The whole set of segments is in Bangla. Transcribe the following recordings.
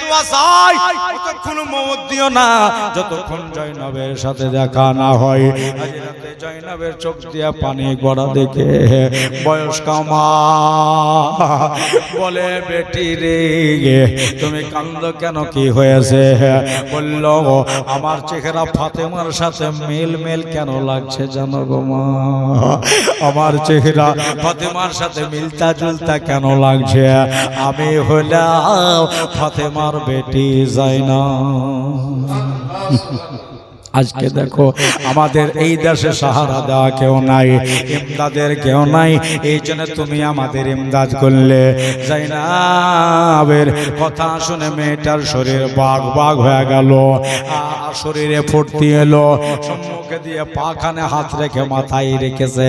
ভালোবাসায় ততক্ষণ মত দিও না যতক্ষণ জয়নবের সাথে দেখা না হয়। আজ রাতে জয়নবের চোখ দিয়া পানি গড়া দেখে বয়স্ক মা বলে, বেটি রে তুমি কান্দো কেন, কি হয়েছে? বলল, আমার চেহারা ফাতেমার সাথে মিল কেন লাগছে জানো গো মা? আমার চেহারা ফাতেমার সাথে মিলতা জুলতা কেন লাগছে? আমি হলাম ফাতেমার বেটি জাইনাব। আজকে দেখো আমাদের এই দেশে সাহারা দেওয়া কেউ নাই, ইমদাদের কেউ নাই, এই জন্য তুমি আমাদের ইমদাদ করলে। জাইনাবের কথা শুনে মেয়েটার শরীর বাগ বাগ হয়ে গেল, আর শরীরে ফুর্তি এলো। সম্মুখে দিয়ে পাখানে হাত রেখে মাথায় রেখেছে,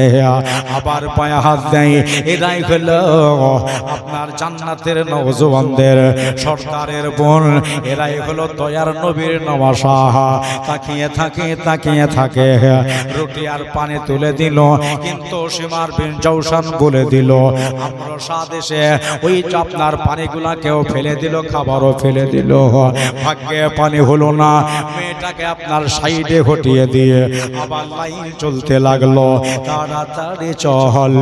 আবার পায়ে হাত দেয়। এরাই হলো আপনার জান্নাতের নওজওয়ানদের সরদারের বোন, এরাই হলো দয়ার নবীর নওয়াসা। তাকিয়ে থাকে রুটি আর পানি তুলে দিল, কিন্তু সীমার বিন জৌসান বলে দিল আমরা সাদেশে ওই আপনার পানিগুলাকেও ফেলে দিল, খাবারও ফেলে দিল। ভাগ্যে পানি হলো না, মেয়েটাকে আপনার সাইডে হটিয়ে দিয়ে আবার লাইন চলতে লাগলো। তাড়াতাড়ি চল,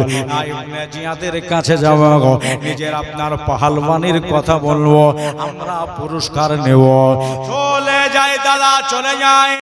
ইবনে জিয়াদের কাছে যাবো, নিজের আপনার পাহালওয়ানির কথা বলবো, আমরা পুরস্কার নেব। চলে যায় দাদা, চলে যায়।